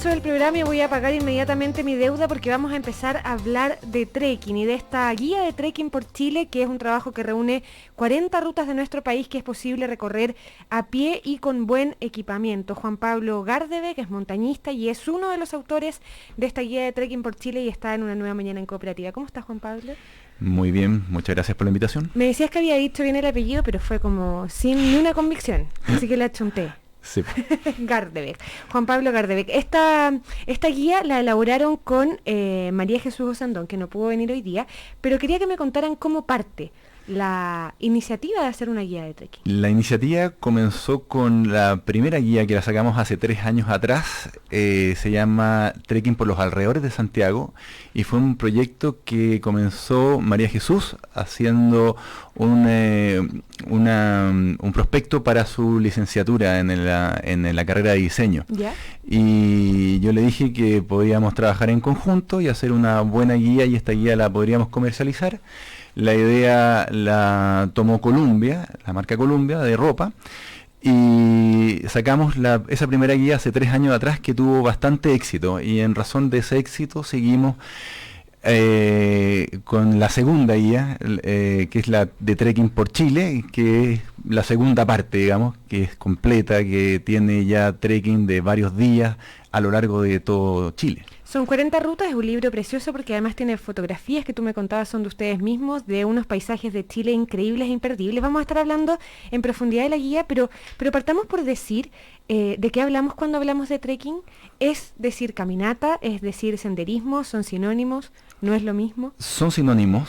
Del programa y voy a pagar inmediatamente mi deuda porque vamos a empezar a hablar de trekking y de esta guía de trekking por Chile, que es un trabajo que reúne 40 rutas de nuestro país que es posible recorrer a pie y con buen equipamiento. Juan Pablo Gardeve, que es montañista y es uno de los autores de esta guía de trekking por Chile y está en Una Nueva Mañana en Cooperativa. ¿Cómo estás, Juan Pablo? Muy bien, muchas gracias por la invitación. Me decías que había dicho bien el apellido, pero fue como sin ni una convicción, así que le achunté. Sí. Gardeve, Juan Pablo Gardeve. Esta guía la elaboraron con María Jesús Osandón, que no pudo venir hoy día, pero quería que me contaran cómo parte la iniciativa de hacer una guía de trekking. La iniciativa comenzó con la primera guía que la sacamos hace 3 años atrás, se llama Trekking por los alrededores de Santiago, y fue un proyecto que comenzó María Jesús haciendo un prospecto para su licenciatura en la carrera de diseño. ¿Ya? Y yo le dije que podíamos trabajar en conjunto y hacer una buena guía, y esta guía la podríamos comercializar. La idea la tomó Columbia, la marca Columbia de ropa, y sacamos esa primera guía hace 3 años atrás, que tuvo bastante éxito, y en razón de ese éxito seguimos con la segunda guía, que es la de Trekking por Chile, que es la segunda parte, digamos, que es completa, que tiene ya trekking de varios días a lo largo de todo Chile. Son 40 rutas, es un libro precioso porque además tiene fotografías que tú me contabas son de ustedes mismos, de unos paisajes de Chile increíbles e imperdibles. Vamos a estar hablando en profundidad de la guía, pero partamos por decir de qué hablamos cuando hablamos de trekking. Es decir caminata, es decir senderismo, son sinónimos, no es lo mismo. Son sinónimos.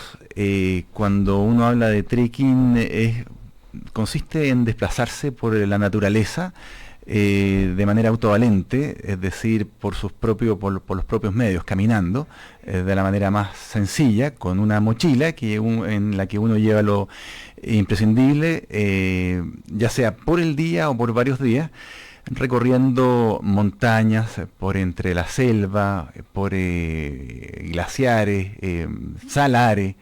Cuando uno habla de trekking consiste en desplazarse por la naturaleza, de manera autovalente, es decir, por los propios medios, caminando, de la manera más sencilla, con una mochila en la que uno lleva lo imprescindible, ya sea por el día o por varios días, recorriendo montañas, por entre la selva, por glaciares, salares,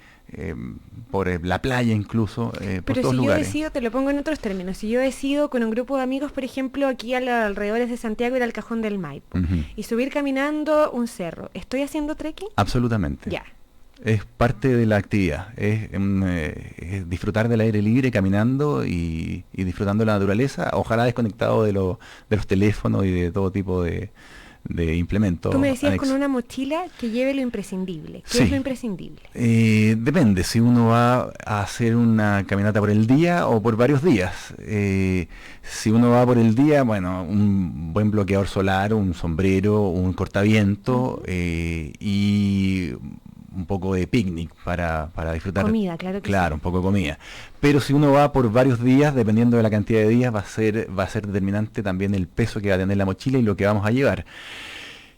por la playa incluso, por Pero todos si lugares. yo decido, te lo pongo en otros términos, si yo decido con un grupo de amigos, por ejemplo, aquí alrededores de Santiago ir al Cajón del Maipo y subir caminando un cerro, ¿estoy haciendo trekking? Absolutamente. Ya. Es parte de la actividad, es disfrutar del aire libre caminando y disfrutando de la naturaleza, ojalá desconectado de los teléfonos y de todo tipo de implementos. Tú me decías anexos. con una mochila que lleve lo imprescindible. ¿Qué Sí. es lo imprescindible? Depende si uno va a hacer una caminata por el día o por varios días. Si uno va por el día, bueno, un buen bloqueador solar, un sombrero, un cortaviento y un poco de picnic para disfrutar. Comida, claro que Claro, sí. un poco de comida. Pero si uno va por varios días, dependiendo de la cantidad de días, va a ser determinante también el peso que va a tener la mochila y lo que vamos a llevar.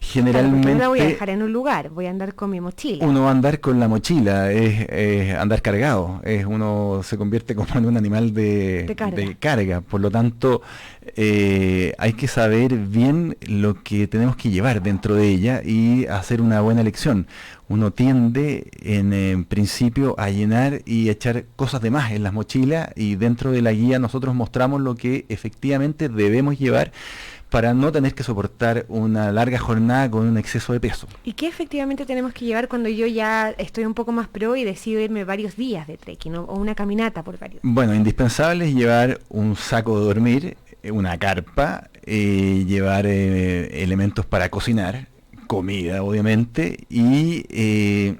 Claro, porque Generalmente no la voy a dejar en un lugar, voy a andar con mi mochila. uno va a andar con la mochila, es andar cargado, uno se convierte como en un animal de carga. Por lo tanto, hay que saber bien lo que tenemos que llevar dentro de ella y hacer una buena elección. Uno tiende en principio a llenar y echar cosas de más en las mochilas, y dentro de la guía nosotros mostramos lo que efectivamente debemos llevar para no tener que soportar una larga jornada con un exceso de peso. ¿Y qué efectivamente tenemos que llevar cuando yo ya estoy un poco más pro y decido irme varios días de trekking o una caminata por varios días? Bueno, indispensable es llevar un saco de dormir, una carpa, llevar elementos para cocinar, comida obviamente, y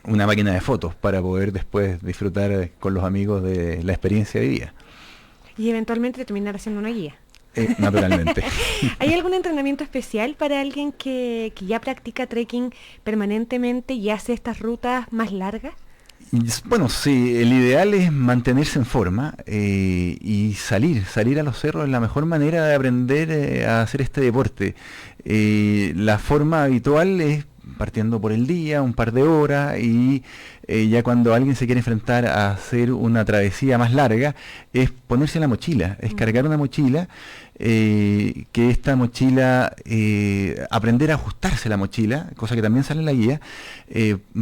una máquina de fotos para poder después disfrutar con los amigos de la experiencia vivida. Y eventualmente terminar haciendo una guía. Naturalmente. ¿Hay algún entrenamiento especial para alguien que ya practica trekking permanentemente y hace estas rutas más largas? Bueno, sí, el ideal es mantenerse en forma y salir a los cerros es la mejor manera de aprender a hacer este deporte. La forma habitual es partiendo por el día, un par de horas, y ya cuando alguien se quiere enfrentar a hacer una travesía más larga, es ponerse la mochila, es cargar una mochila que esta mochila, aprender a ajustarse la mochila, cosa que también sale en la guía,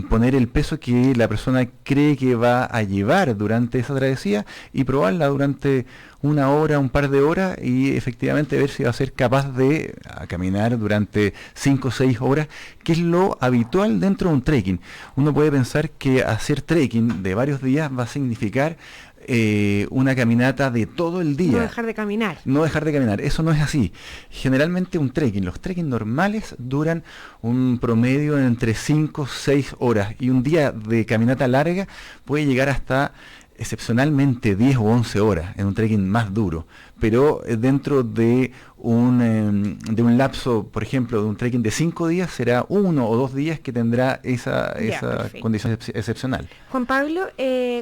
poner el peso que la persona cree que va a llevar durante esa travesía y probarla durante una hora, un par de horas y efectivamente ver si va a ser capaz de caminar durante 5 o 6 horas, que es lo habitual dentro de un trekking. Uno puede pensar que hacer trekking de varios días va a significar una caminata de todo el día. No dejar de caminar. No dejar de caminar, eso no es así. Generalmente los trekking normales duran un promedio entre 5 o 6 horas y un día de caminata larga puede llegar hasta excepcionalmente 10 o 11 horas en un trekking más duro, pero dentro de un lapso, por ejemplo, de un trekking de 5 días, será 1 o 2 días que tendrá esa condición excepcional. Juan Pablo,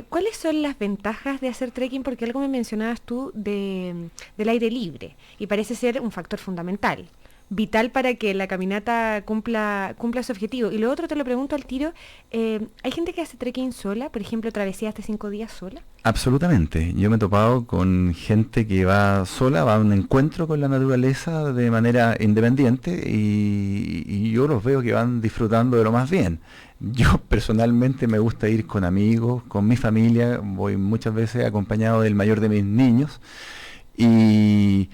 ¿cuáles son las ventajas de hacer trekking? Porque algo me mencionabas tú del aire libre, y parece ser un factor fundamental, vital para que la caminata cumpla su objetivo. Y lo otro te lo pregunto al tiro, ¿hay gente que hace trekking sola? Por ejemplo, travesías de 5 días sola. Absolutamente. Yo me he topado con gente que va sola, va a un encuentro con la naturaleza de manera independiente y yo los veo que van disfrutando de lo más bien. Yo personalmente me gusta ir con amigos, con mi familia, voy muchas veces acompañado del mayor de mis niños y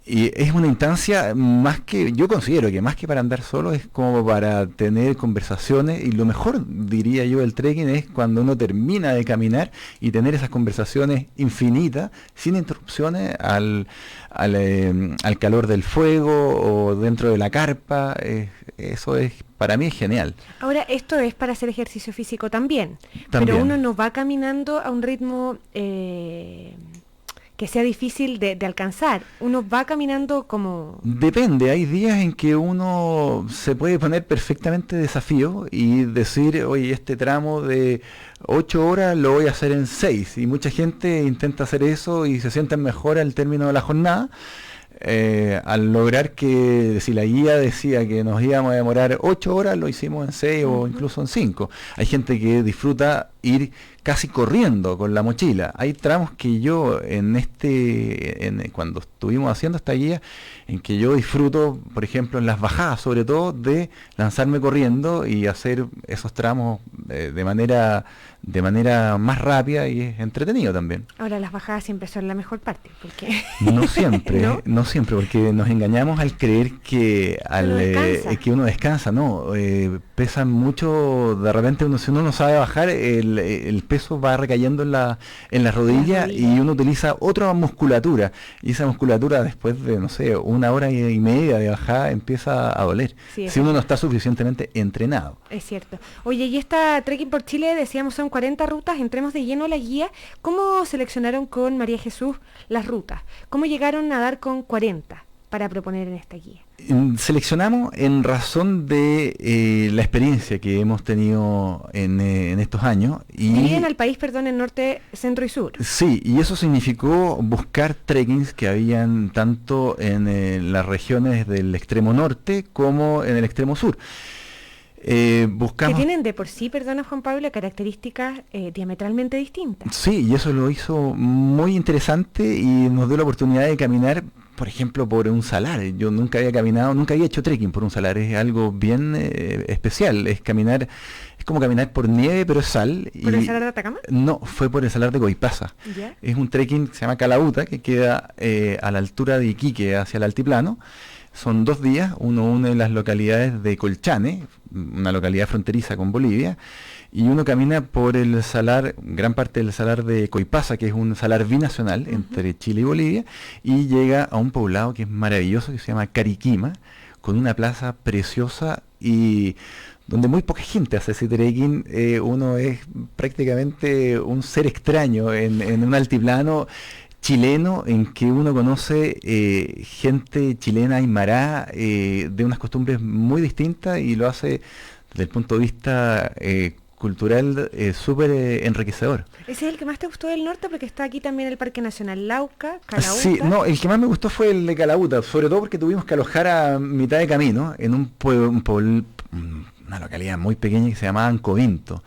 es una instancia más que, yo considero que más que para andar solo, es como para tener conversaciones, y lo mejor, diría yo, del trekking es cuando uno termina de caminar y tener esas conversaciones infinitas, sin interrupciones, al calor del fuego o dentro de la carpa. Eso es, para mí es genial. Ahora, esto es para hacer ejercicio físico también. Pero uno no va caminando a un ritmo que sea difícil de alcanzar. Uno va caminando como... Depende, hay días en que uno se puede poner perfectamente desafío y decir, oye, este tramo de 8 horas lo voy a hacer en 6, y mucha gente intenta hacer eso y se sienten mejor al término de la jornada, al lograr que, si la guía decía que nos íbamos a demorar 8 horas, lo hicimos en 6 o incluso en 5. Hay gente que disfruta ir casi corriendo con la mochila. Hay tramos que yo cuando estuvimos haciendo esta guía, en que yo disfruto, por ejemplo, en las bajadas, sobre todo, de lanzarme corriendo y hacer esos tramos de manera más rápida, y es entretenido también. Ahora, las bajadas siempre son la mejor parte, porque... No siempre, ¿no? Siempre, porque nos engañamos al creer que uno descansa, ¿no? Pesan mucho, de repente si uno no sabe bajar, el peso va recayendo en la rodilla y uno utiliza otra musculatura, y esa musculatura después de, no sé, 1 hora y media de bajada empieza a doler, si uno no está suficientemente entrenado. Es cierto. Oye, y esta Trekking por Chile, decíamos, son 40 rutas. Entremos de lleno a la guía. ¿Cómo seleccionaron con María Jesús las rutas? ¿Cómo llegaron a dar con 40 para proponer en esta guía? Seleccionamos en razón de la experiencia que hemos tenido en estos años. Dividen al país, perdón, en norte, centro y sur. Sí, y eso significó buscar trekkings que habían tanto en las regiones del extremo norte como en el extremo sur. Buscamos... Que tienen de por sí, perdona Juan Pablo, características diametralmente distintas. Sí, y eso lo hizo muy interesante y nos dio la oportunidad de caminar, por ejemplo, por un salar. Yo nunca había hecho trekking por un salar, es algo bien especial, es como caminar por nieve, pero es sal. ¿Por el salar de Atacama? No, fue por el salar de Coipasa. ¿Ya? Es un trekking que se llama Calauta, que queda a la altura de Iquique, hacia el altiplano. Son 2 días, uno une las localidades de Colchane, una localidad fronteriza con Bolivia, y uno camina por el salar, gran parte del salar de Coipasa, que es un salar binacional entre Chile y Bolivia, y llega a un poblado que es maravilloso, que se llama Cariquima, con una plaza preciosa y donde muy poca gente hace ese trekking. Uno es prácticamente un ser extraño en un altiplano chileno, en que uno conoce gente chilena aymara de unas costumbres muy distintas, y lo hace desde el punto de vista cultural súper enriquecedor. ¿Ese es el que más te gustó del norte? Porque está aquí también el Parque Nacional Lauca, Calauta. Sí, no, el que más me gustó fue el de Calauta, sobre todo porque tuvimos que alojar a mitad de camino en una localidad muy pequeña que se llamaba Ancovinto,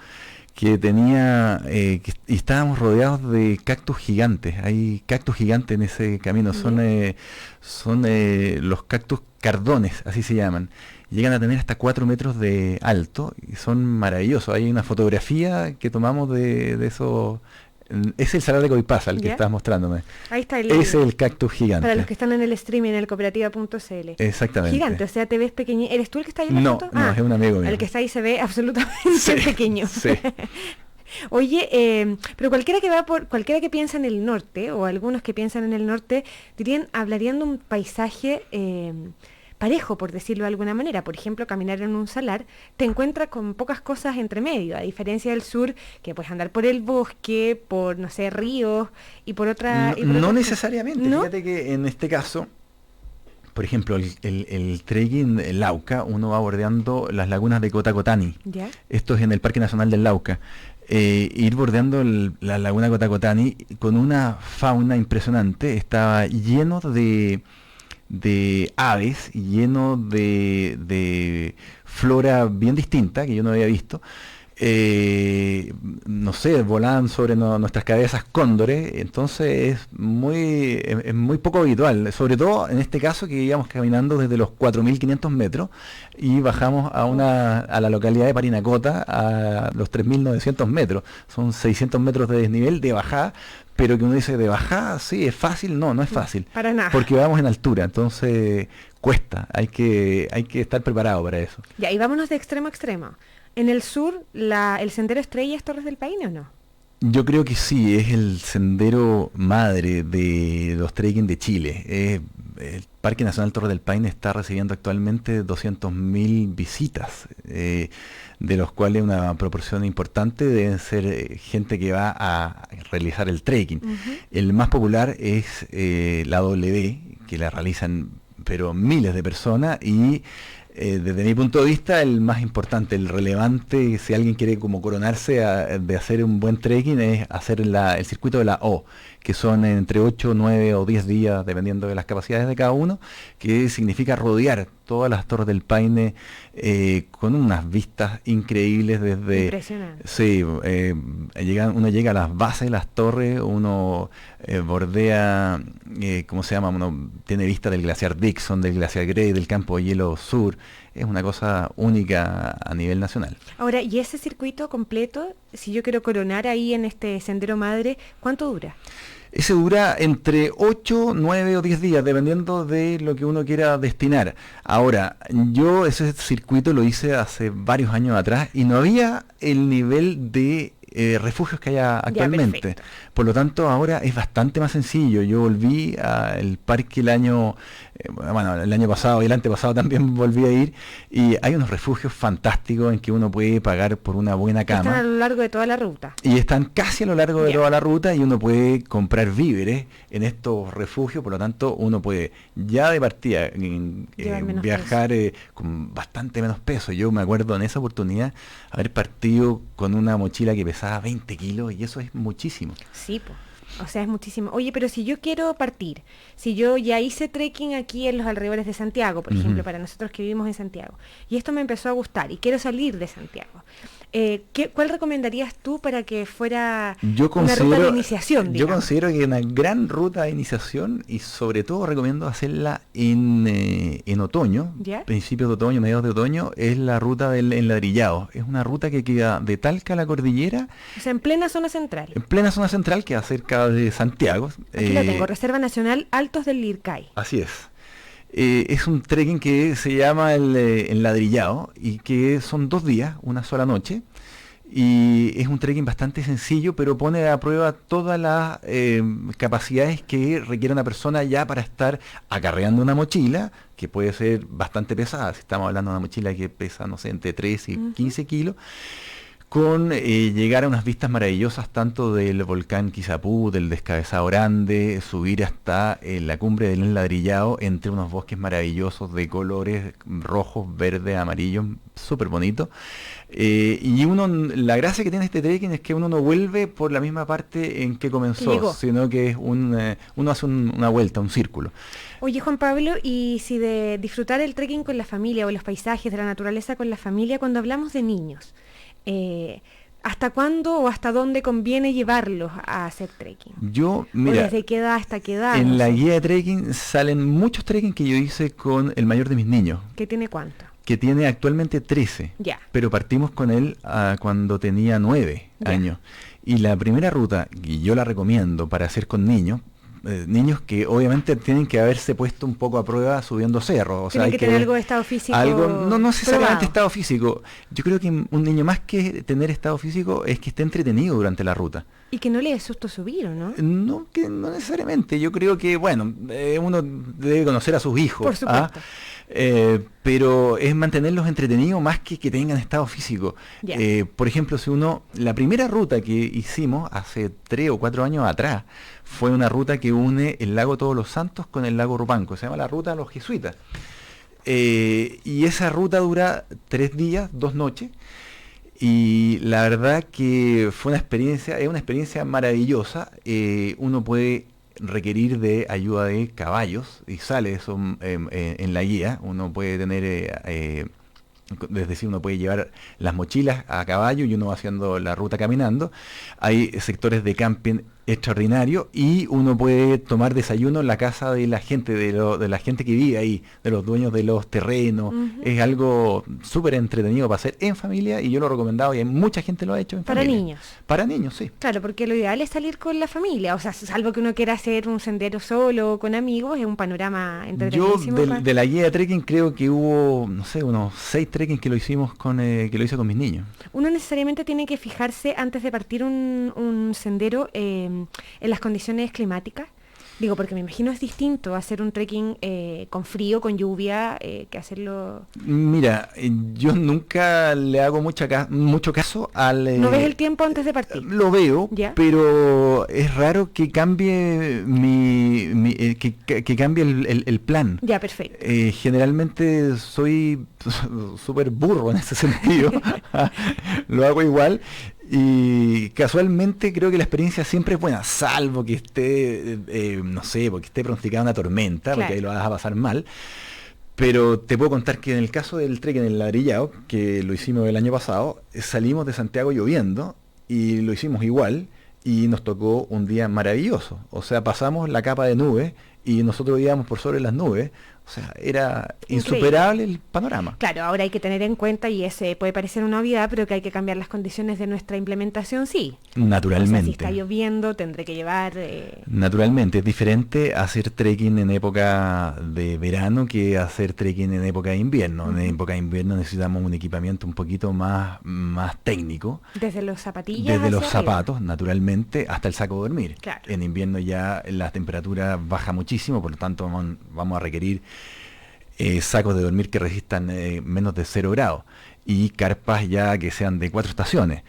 que tenía, y estábamos rodeados de cactus gigantes. Hay cactus gigantes en ese camino, son los cactus cardones, así se llaman. Llegan a tener hasta 4 metros de alto y son maravillosos. Hay una fotografía que tomamos de eso. Es el salar de Coipasa el que estás mostrándome. Ahí está Ese es el cactus gigante. Para los que están en el streaming, en el cooperativa.cl. Exactamente. Gigante, o sea, te ves pequeño. ¿Eres tú el que está ahí en la foto? No, es un amigo mío. El que está ahí se ve absolutamente pequeño. Sí. Oye, pero cualquiera que piensa en el norte, o algunos que piensan en el norte, hablarían de un paisaje parejo, por decirlo de alguna manera. Por ejemplo, caminar en un salar te encuentras con pocas cosas entre medio, a diferencia del sur, que puedes andar por el bosque, por, no sé, ríos, y por otra... No necesariamente, ¿no? Fíjate que en este caso, por ejemplo, el trekking en Lauca, uno va bordeando las lagunas de Cotacotani. ¿Ya? Esto es en el Parque Nacional del Lauca. Ir bordeando la laguna Cotacotani con una fauna impresionante, estaba lleno de aves, lleno de flora bien distinta que yo no había visto. No sé, volaban sobre nuestras cabezas cóndores, entonces es muy poco habitual, sobre todo en este caso que íbamos caminando desde los 4.500 metros y bajamos a la localidad de Parinacota a los 3.900 metros, son 600 metros de desnivel de bajada, pero que uno dice de bajada, sí, es fácil, no es fácil, para nada, porque vamos en altura, entonces cuesta, hay que estar preparado para eso. Ya, y vámonos de extremo a extremo. ¿En el sur el sendero estrella es Torres del Paine o no? Yo creo que sí, es el sendero madre de los trekking de Chile. El Parque Nacional Torres del Paine está recibiendo actualmente 200.000 visitas, de los cuales una proporción importante deben ser gente que va a realizar el trekking. El más popular es la W, que la realizan pero miles de personas, y desde mi punto de vista, el más importante, el relevante, si alguien quiere como coronarse de hacer un buen trekking, es hacer el circuito de la O, que son entre 8, 9 o 10 días, dependiendo de las capacidades de cada uno, que significa rodear todas las Torres del Paine con unas vistas increíbles desde... Impresionante. Sí, uno llega a las bases de las torres, uno bordea, ¿cómo se llama? Uno tiene vista del glaciar Dixon, del glaciar Grey, del campo de hielo sur. Es una cosa única a nivel nacional. Ahora, ¿y ese circuito completo, si yo quiero coronar ahí en este sendero madre, cuánto dura? Ese dura entre 8, 9 o 10 días, dependiendo de lo que uno quiera destinar. Ahora, yo ese circuito lo hice hace varios años atrás y no había el nivel de refugios que hay actualmente. Ya, por lo tanto, ahora es bastante más sencillo. Yo volví al parque el año pasado y el antepasado también volví a ir, y hay unos refugios fantásticos en que uno puede pagar por una buena cama. Están a lo largo de toda la ruta. Y están casi a lo largo de toda la ruta, y uno puede comprar víveres en estos refugios, por lo tanto uno puede ya de partida viajar con bastante menos peso. Yo me acuerdo en esa oportunidad haber partido con una mochila que pesaba 20 kilos, y eso es muchísimo. Sí, pues. O sea, es muchísimo. Oye, pero si yo quiero partir, si yo ya hice trekking aquí en los alrededores de Santiago, por ejemplo, para nosotros que vivimos en Santiago, y esto me empezó a gustar y quiero salir de Santiago, ¿cuál recomendarías tú para que fuera una ruta de iniciación? Yo considero que una gran ruta de iniciación, y sobre todo recomiendo hacerla en otoño, ¿Ya? Principios de otoño, mediados de otoño, es la ruta del enladrillado. Es una ruta que queda de Talca a la cordillera. O sea, en plena zona central. En plena zona central, que cerca de Santiago. Aquí la tengo, Reserva Nacional Altos del Lircay. Así es. Es un trekking que se llama el enladrillado, y que son 2 días, una sola noche, y es un trekking bastante sencillo, pero pone a prueba todas las capacidades que requiere una persona ya para estar acarreando una mochila, que puede ser bastante pesada. Si estamos hablando de una mochila que pesa, no sé, entre 3 y 15 kilos, con llegar a unas vistas maravillosas tanto del volcán Quizapú, del Descabezado Grande, subir hasta la cumbre del enladrillado entre unos bosques maravillosos de colores rojos, verdes, amarillos, súper bonito. Y la gracia que tiene este trekking es que uno no vuelve por la misma parte en que comenzó, sino que uno hace una vuelta, un círculo. Oye, Juan Pablo, y si de disfrutar el trekking con la familia o los paisajes de la naturaleza con la familia, cuando hablamos de niños, ¿hasta cuándo o hasta dónde conviene llevarlos a hacer trekking? Yo, ¿O mira, desde qué edad hasta qué edad? en No la sé. guía de trekking salen muchos trekking que yo hice con el mayor de mis niños, ¿Qué tiene cuánto? que tiene actualmente 13, Ya. pero partimos con él cuando tenía 9 Ya. años. Y la primera ruta, y yo la recomiendo para hacer con niños, niños que obviamente tienen que haberse puesto un poco a prueba subiendo cerros. O sea, Tienen hay que que tener ver algo de estado físico algo, no necesariamente probado. estado físico. Yo creo que un niño más que tener estado físico es que esté entretenido durante la ruta. Y que no le dé susto subir, ¿o no? No, que no necesariamente. Yo creo que, bueno, uno debe conocer a sus hijos. Por supuesto. Pero es mantenerlos entretenidos más que tengan estado físico. Ya. Por ejemplo, la primera ruta que hicimos hace 3 o 4 años atrás fue una ruta que une el lago Todos los Santos con el lago Rupanco. Se llama la ruta de los jesuitas. Y esa ruta dura 3 días, 2 noches. Y la verdad que es una experiencia maravillosa. Uno puede requerir de ayuda de caballos y sale eso en la guía. Uno puede tener, es decir, uno puede llevar las mochilas a caballo y uno va haciendo la ruta caminando. Hay sectores de camping extraordinario y uno puede tomar desayuno en la casa de la gente, de la gente que vive ahí, de los dueños de los terrenos. Es algo súper entretenido para hacer en familia y yo lo he recomendado y mucha gente lo ha hecho en Para familia. niños. Para niños, sí. Claro, porque lo ideal es salir con la familia, o sea, salvo que uno quiera hacer un sendero solo o con amigos, es un panorama Yo entretenidísimo. de la guía de trekking creo que hubo, no sé, unos 6 trekking que lo hicimos que lo hice con mis niños. Uno necesariamente tiene que fijarse antes de partir un sendero en las condiciones climáticas. Digo, porque me imagino es distinto hacer un trekking con frío, con lluvia, que hacerlo... Mira, yo nunca le hago mucho caso al... ¿No ves el tiempo antes de partir? Lo veo, ¿Ya? pero es raro que cambie que cambie el plan. Ya, perfecto. Generalmente soy súper burro en ese sentido. Lo hago igual. Y casualmente creo que la experiencia siempre es buena, salvo que esté, no sé, porque esté pronosticada una tormenta, Claro. porque ahí lo vas a pasar mal. Pero te puedo contar que en el caso del trekking en el Ladrillado, que lo hicimos el año pasado, salimos de Santiago lloviendo y lo hicimos igual y nos tocó un día maravilloso. O sea, pasamos la capa de nubes y nosotros íbamos por sobre las nubes. O sea, era Increíble. insuperable el panorama. Claro, ahora hay que tener en cuenta, y ese puede parecer una obviedad, pero que hay que cambiar las condiciones de nuestra implementación, sí. O sea, Naturalmente. si está lloviendo, tendré que llevar... Naturalmente, es diferente hacer trekking en época de verano que hacer trekking en época de invierno. En época de invierno necesitamos un equipamiento un poquito más técnico, desde los zapatillas desde los hacia arriba. zapatos, naturalmente, hasta el saco de dormir. Claro. En invierno ya la temperatura baja muchísimo, por lo tanto vamos a requerir sacos de dormir que resistan menos de 0 grados y carpas ya que sean de 4 estaciones.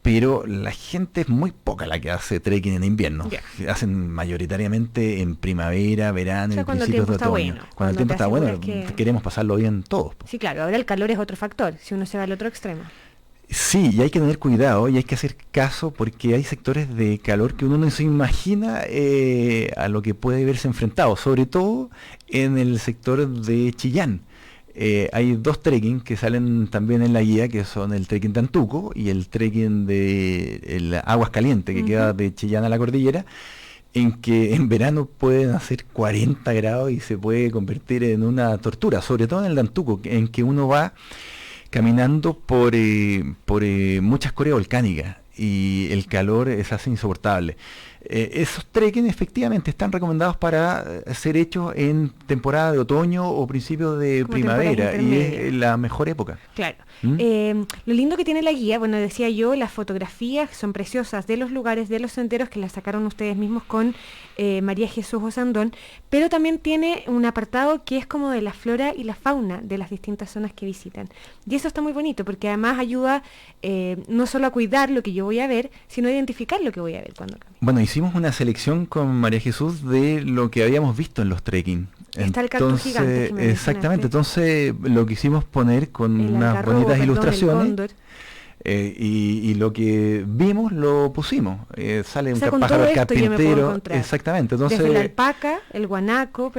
Pero la gente es muy poca la que hace trekking en invierno. Ya. Hacen mayoritariamente en primavera, verano, O sea, en cuando el principios de tiempo está otoño. bueno, Cuando el cuando tiempo te está bueno, aseguras que- queremos pasarlo bien todos. Po. Sí, claro, ahora el calor es otro factor, si uno se va al otro extremo. Sí, y hay que tener cuidado y hay que hacer caso porque hay sectores de calor que uno no se imagina a lo que puede verse enfrentado, sobre todo en el sector de Chillán. Hay 2 trekking que salen también en la guía, que son el trekking de Antuco y el trekking de Aguas Calientes, que queda de Chillán a la cordillera, en que en verano pueden hacer 40 grados y se puede convertir en una tortura, sobre todo en el de Antuco, en que uno va caminando por muchas escoria volcánicas y el calor se hace insoportable. Esos trekking efectivamente están recomendados para ser hechos en temporada de otoño o principios de Como temporadas primavera y intermedias. es la mejor época. Claro. ¿Mm? Lo lindo que tiene la guía, bueno, decía yo, las fotografías son preciosas de los lugares, de los senderos que las sacaron ustedes mismos con María Jesús Osandón, pero también tiene un apartado que es como de la flora y la fauna de las distintas zonas que visitan. Y eso está muy bonito porque además ayuda no solo a cuidar lo que yo voy a ver, sino a identificar lo que voy a ver cuando camino. Bueno, hicimos una selección con María Jesús de lo que habíamos visto en los trekking. Está el cactus gigante que me exactamente, mencionaste. entonces lo quisimos poner con El unas algarrobo, bonitas perdón, el ilustraciones. cóndor. Y lo que vimos lo pusimos. Sale O sea, un con pájaro todo esto yo me puedo carpintero. encontrar. Exactamente. Entonces, Desde la alpaca, el guanaco,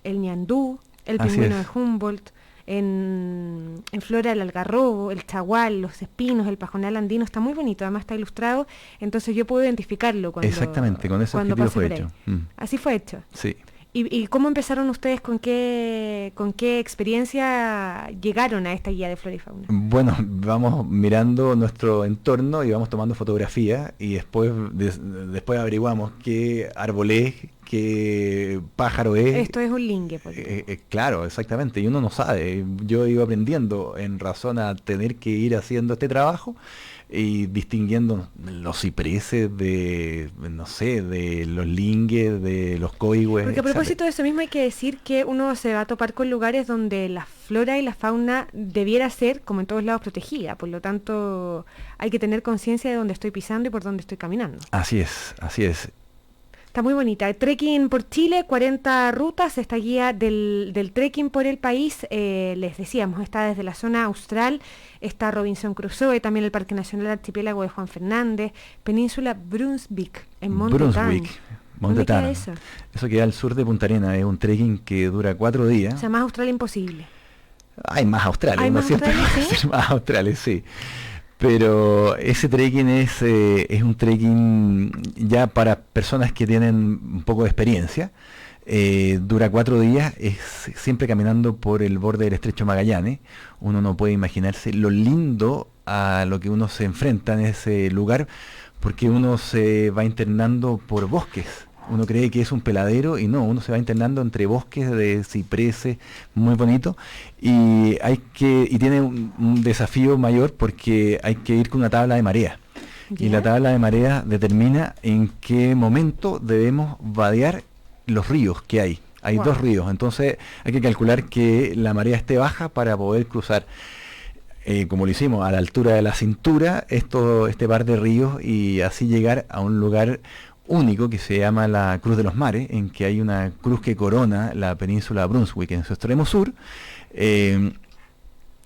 el ñandú, el Así pingüino es. de Humboldt, en en flora el algarrobo, el chagual, los espinos, el pajonal andino, está muy bonito, además está ilustrado, entonces yo puedo identificarlo Exactamente, con ese objetivo fue hecho. Así fue hecho. Sí. ¿Y cómo empezaron ustedes, con qué experiencia llegaron a esta guía de flora y fauna? Bueno, vamos mirando nuestro entorno y vamos tomando fotografías y después averiguamos qué árbol es, qué pájaro es. Esto es un lingue. Claro, exactamente, y uno no sabe. Yo iba aprendiendo en razón a tener que ir haciendo este trabajo y distinguiendo los cipreses de, no sé, de los lingues, de los coigües. Porque a propósito de eso mismo hay que decir que uno se va a topar con lugares donde la flora y la fauna debiera ser, como en todos lados, protegida. Por lo tanto, hay que tener conciencia de dónde estoy pisando y por dónde estoy caminando. Así es, así es. Está muy bonita. Trekking por Chile, 40 rutas. Esta guía del trekking por el país, les decíamos, está desde la zona austral, está Robinson Crusoe, también el Parque Nacional Archipiélago de Juan Fernández, Península Brunswick, en Monte Brunswick, ¿Dónde queda eso? Eso queda al sur de Punta Arenas, es un trekking que dura 4 días. O sea, más austral imposible. Hay más australes, ¿Hay más australes, ¿sí? Más australes, sí. Pero ese trekking es un trekking ya para personas que tienen un poco de experiencia. Dura 4 días, es siempre caminando por el borde del Estrecho Magallanes. Uno no puede imaginarse lo lindo a lo que uno se enfrenta en ese lugar, porque uno se va internando por bosques. Uno cree que es un peladero y no, uno se va internando entre bosques de cipreses, muy bonito, y tiene un desafío mayor porque hay que ir con una tabla de marea. Y la tabla de marea determina en qué momento debemos vadear los ríos que hay. Hay 2 ríos, entonces hay que calcular que la marea esté baja para poder cruzar. Como lo hicimos, a la altura de la cintura, este par de ríos, y así llegar a un lugar único que se llama la Cruz de los Mares, en que hay una cruz que corona la península Brunswick en su extremo sur,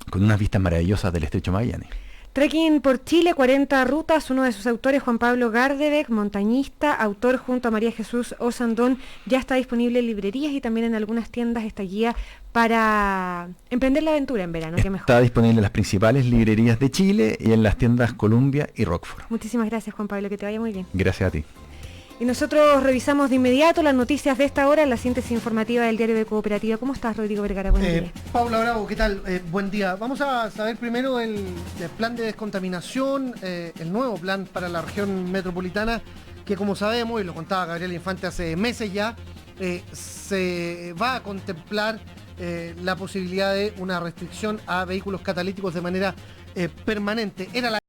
con unas vistas maravillosas del Estrecho Magallanes. Trekking por Chile, 40 rutas. Uno de sus autores, Juan Pablo Gardebeck, montañista, autor junto a María Jesús Osandón, ya está disponible en librerías y también en algunas tiendas esta guía para emprender la aventura en verano. ¿Qué mejor? Está disponible en las principales librerías de Chile y en las tiendas Columbia y Rockford. Muchísimas gracias, Juan Pablo, que te vaya muy bien. Gracias a ti. Y nosotros revisamos de inmediato las noticias de esta hora, la síntesis informativa del Diario de Cooperativa. ¿Cómo estás, Rodrigo Vergara? Buen día. Paula Bravo, ¿qué tal? Buen día. Vamos a saber primero el plan de descontaminación, el nuevo plan para la región metropolitana, que como sabemos, y lo contaba Gabriel Infante hace meses ya, se va a contemplar la posibilidad de una restricción a vehículos catalíticos de manera permanente. Era la